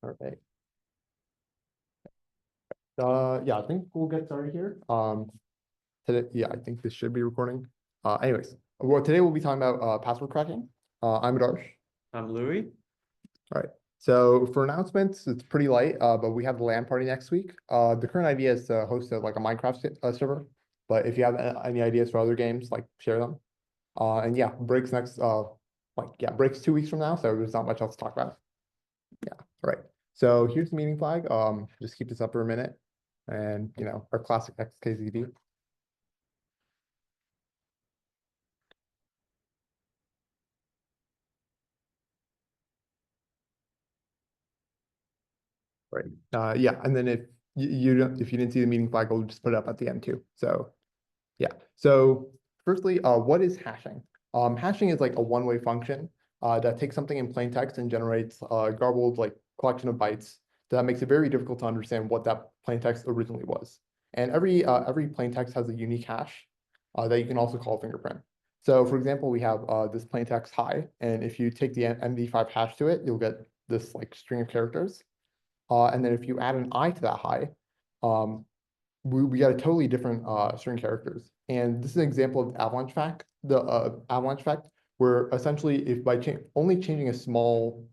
All right. Yeah, I think we'll get started here. Today, yeah, I think this should be recording. Anyways, well, today we'll be talking about password cracking. I'm Adarsh. I'm Louis. All right. So for announcements, it's pretty light, but we have the LAN party next week. The current idea is to host like a Minecraft server, but if you have any ideas for other games, like share them. And yeah, breaks next, breaks 2 weeks from now, so there's not much else to talk about. Yeah, all right. So here's the meeting flag. Just keep this up for a minute. And our classic XKZD. Right. Yeah, and then if you don't, if you didn't see the meeting flag, we'll just put it up at the end too. So yeah. So firstly, what is hashing? Hashing is like a one-way function that takes something in plain text and generates a garbled like collection of bytes that makes it very difficult to understand what that plain text originally was. And every plain text has a unique hash that you can also call fingerprint. So for example, we have this plain text hi, and if you take the MD5 hash to it, you'll get this like string of characters. And then if you add an I to that hi, we got a totally different string characters. And this is an example of avalanche fact, the avalanche fact, where essentially if by only changing a small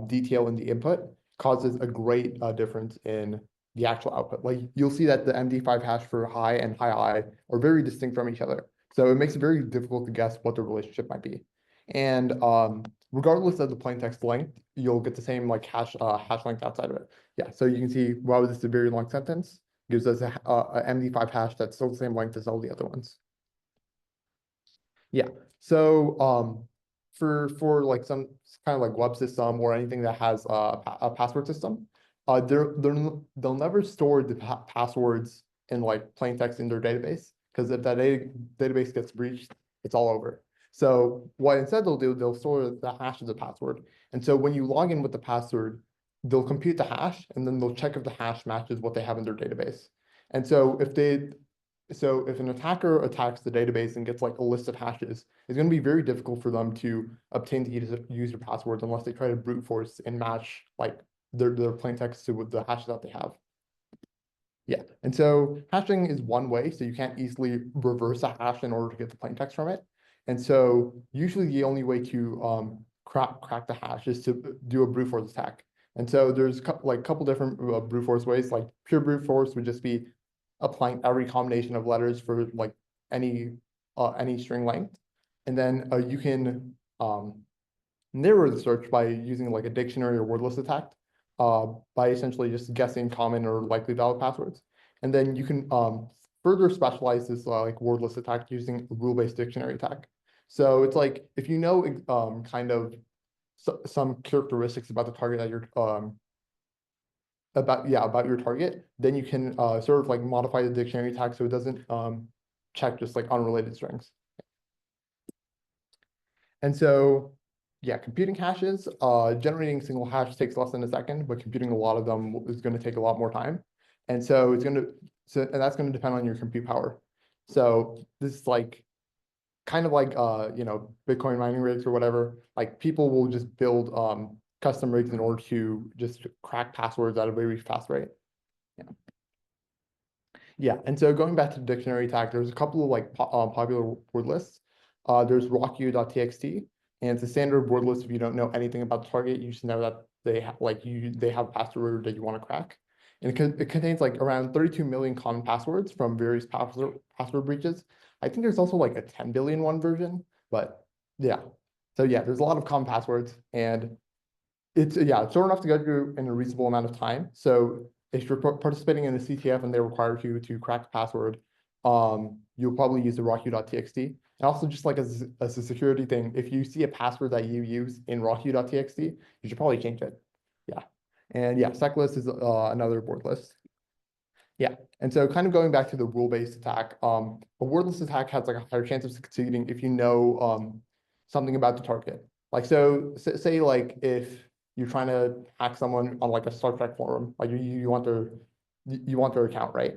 detail in the input causes a great difference in the actual output. Like you'll see that the MD5 hash for hi and hi I are very distinct from each other. So it makes it very difficult to guess what the relationship might be. And regardless of the plain text length, you'll get the same like hash length outside of it. Yeah, so you can see, wow, this is a very long sentence. Gives us a MD5 hash that's still the same length as all the other ones. Yeah, so for like some kind of like web system or anything that has a password system, they'll never store the passwords in like plain text in their database, because if that database gets breached, it's all over. So what instead they'll do, they'll store the hash as a password. And so when you log in with the password, they'll compute the hash and then they'll check if the hash matches what they have in their database. And so if an attacker attacks the database and gets like a list of hashes, it's going to be very difficult for them to obtain the user passwords unless they try to brute force and match like their plain text to the hashes that they have. Yeah, and so hashing is one way, so you can't easily reverse a hash in order to get the plain text from it. And so usually the only way to crack the hash is to do a brute force attack. And so there's a couple different brute force ways. Like pure brute force would just be applying every combination of letters for like any string length. And then you can narrow the search by using like a dictionary or wordless attack by essentially just guessing common or likely valid passwords. And then you can further specialize this like wordless attack using a rule-based dictionary attack. So it's like if you know kind of some characteristics about the target that you're about your target, then you can sort of like modify the dictionary attack so it doesn't check just like unrelated strings. And so yeah, computing hashes, generating single hash takes less than a second, but computing a lot of them is going to take a lot more time. And so and that's going to depend on your compute power. So this is like kind of like Bitcoin mining rigs or whatever. Like people will just build custom rigs in order to just crack passwords at a very fast rate. Yeah. Yeah, and so going back to the dictionary attack, there's a couple of like popular word lists. There's rocku.txt, and it's a standard word list. If you don't know anything about the target, you just know that they have a password that you want to crack. And it contains like around 32 million common passwords from various password breaches. I think there's also like a 10 billion one version, but yeah. So yeah, there's a lot of common passwords, and it's short enough to go through in a reasonable amount of time. So if you're participating in a CTF and they require you to crack the password, you'll probably use the rocku.txt. And also just like as a security thing, if you see a password that you use in rocku.txt, you should probably change it. Yeah. And yeah, seclist is another word list. Yeah. And so kind of going back to the rule-based attack, a wordless attack has like a higher chance of succeeding if you know something about the target. Like so say like if you're trying to hack someone on like a Star Trek forum, like you want their account, right?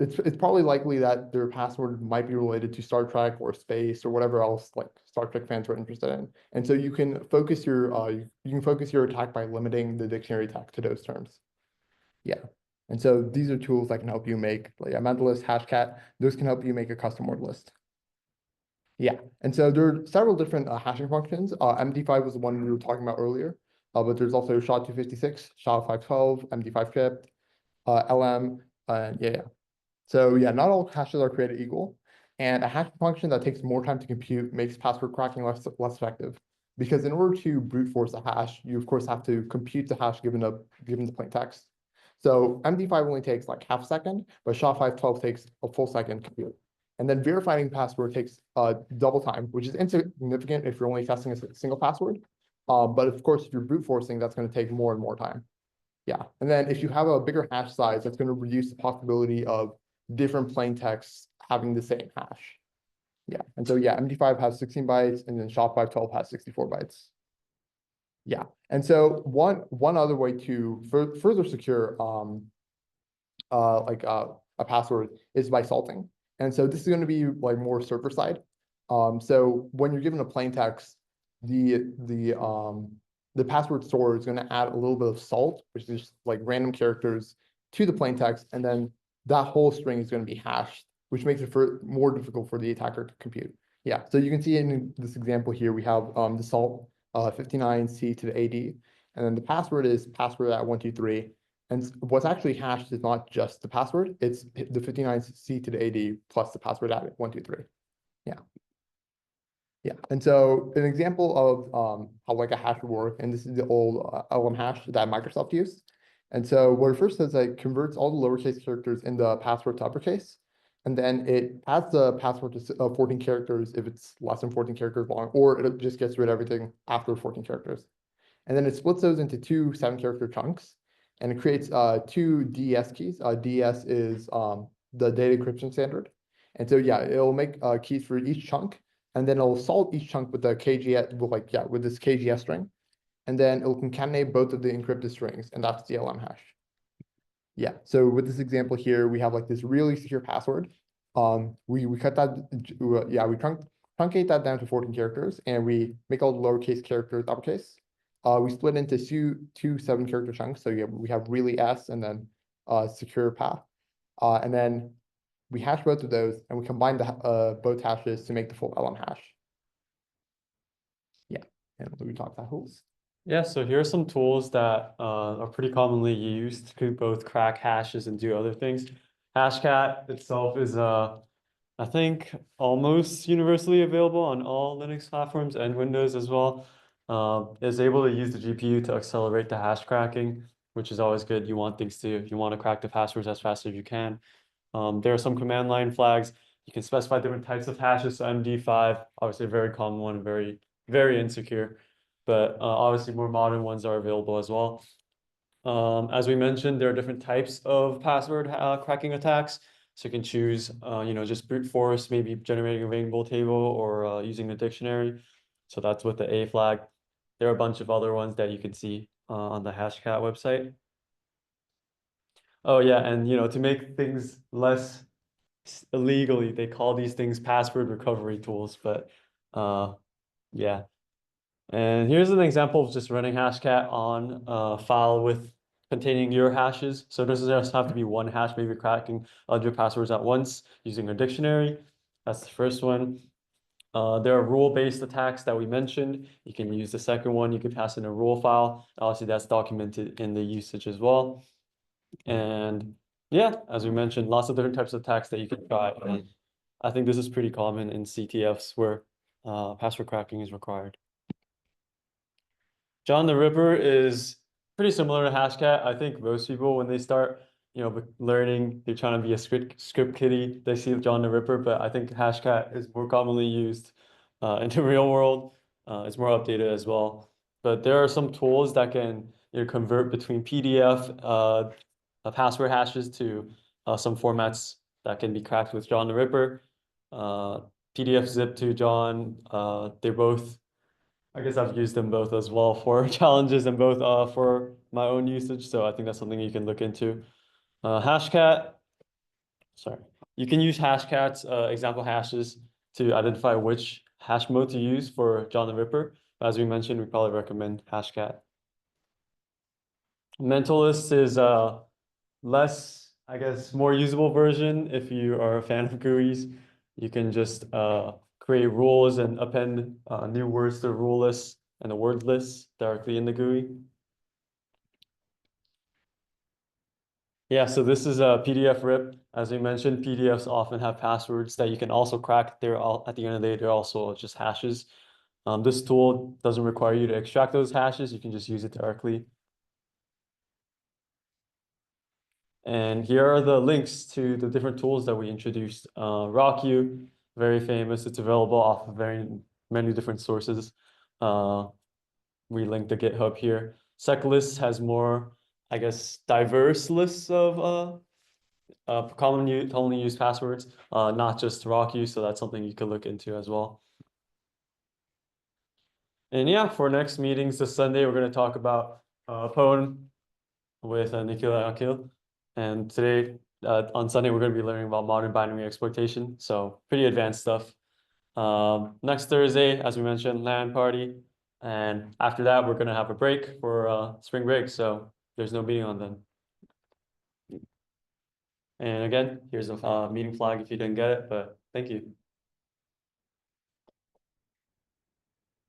it's probably likely that their password might be related to Star Trek or space or whatever else like Star Trek fans are interested in. And so you can focus your attack by limiting the dictionary tag to those terms. Yeah. And so these are tools that can help you make like a mentalist, hashcat. Those can help you make a custom word list. Yeah. And so there are several different hashing functions. MD5 was the one we were talking about earlier, but there's also SHA-256, SHA-512, MD5 crypt, LM, yeah. So yeah, not all hashes are created equal, and a hash function that takes more time to compute makes password cracking less effective. Because in order to brute force a hash, you of course have to compute the hash given the plain text. So MD5 only takes like half a second, but SHA-512 takes a full second to compute. And then verifying password takes double time, which is insignificant if you're only testing a single password. But of course, if you're brute forcing, that's going to take more and more time. Yeah, and then if you have a bigger hash size, that's going to reduce the possibility of different plain texts having the same hash. Yeah, and so yeah, MD5 has 16 bytes, and then SHA-512 has 64 bytes. Yeah, and so one other way to further secure a password is by salting. And so this is going to be like more server side. So when you're given a plain text, the password store is going to add a little bit of salt, which is like random characters to the plain text, and then that whole string is going to be hashed, which makes it more difficult for the attacker to compute. Yeah, so you can see in this example here, we have the salt 59C to the AD, and then the password is password at 123. And what's actually hashed is not just the password, it's the 59C to the AD plus the password at 123. Yeah. Yeah, and so an example of how like a hash would work, and this is the old LM hash that Microsoft used. And so what it first does, it converts all the lowercase characters in the password to uppercase, and then it adds the password to 14 characters if it's less than 14 characters long, or it just gets rid of everything after 14 characters. And then it splits those into two 7-character chunks, and it creates two DES keys. DES is the data encryption standard. And so yeah, it'll make keys for each chunk, and then it'll salt each chunk with the KGS with this KGS string, and then it'll concatenate both of the encrypted strings, and that's the LM hash. Yeah. So with this example here, we have like this really secure password. We cut that. Yeah, we truncate that down to 14 characters, and we make all the lowercase characters uppercase. We split into two 7-character chunks. So we have really S and then secure path, and then we hash both of those, and we combine the both hashes to make the full LM hash. Yeah, and we talk about tools. Yeah, so here are some tools that are pretty commonly used to both crack hashes and do other things. Hashcat itself is, I think, almost universally available on all Linux platforms and Windows as well. Is able to use the GPU to accelerate the hash cracking, which is always good. You want to crack the passwords as fast as you can. There are some command line flags. You can specify different types of hashes. So MD5, obviously a very common one, very, very insecure. But obviously more modern ones are available as well. As we mentioned, there are different types of password cracking attacks. So you can choose, just brute force, maybe generating a rainbow table or using the dictionary. So that's with the A flag. There are a bunch of other ones that you can see on the Hashcat website. Oh yeah, and to make things less illegally, they call these things password recovery tools, but yeah. And here's an example of just running Hashcat on a file containing your hashes. So it doesn't just have to be one hash, maybe cracking 100 passwords at once using a dictionary. That's the first one. There are rule-based attacks that we mentioned. You can use the second one. You can pass in a rule file. Obviously, that's documented in the usage as well. And yeah, as we mentioned, lots of different types of attacks that you can try. And I think this is pretty common in CTFs where password cracking is required. John the Ripper is pretty similar to Hashcat. I think most people, when they start, learning, they're trying to be a script kiddie. They see John the Ripper, but I think Hashcat is more commonly used in the real world. It's more updated as well. But there are some tools that can convert between PDF password hashes to some formats that can be cracked with John the Ripper. PDF zip to John. They're both. I guess I've used them both as well for challenges and both for my own usage. So I think that's something you can look into. Hashcat, sorry. You can use hashcats, example hashes to identify which hash mode to use for John the Ripper. As we mentioned, we probably recommend hashcat. Mentalist is less, I guess, more usable version if you are a fan of GUIs. You can just create rules and append new words to the rule list and the word list directly in the GUI. Yeah, so this is a PDF rip. As we mentioned, PDFs often have passwords that you can also crack. They're all, at the end of the day, they're also just hashes. This tool doesn't require you to extract those hashes. You can just use it directly. And here are the links to the different tools that we introduced. RockU, very famous. It's available off of very many different sources. We linked the GitHub here. SecList has more, I guess, diverse lists of commonly used passwords, not just RockU, so that's something you could look into as well. And yeah, for next meetings this Sunday, we're going to talk about Pwn with Nikhil and Akhil. And today, on Sunday, we're going to be learning about modern binary exploitation. So pretty advanced stuff. Next Thursday, as we mentioned, LAN party. And after that, we're going to have a break for spring break. So there's no meeting on then. And again, here's a meeting flag if you didn't get it, but thank you.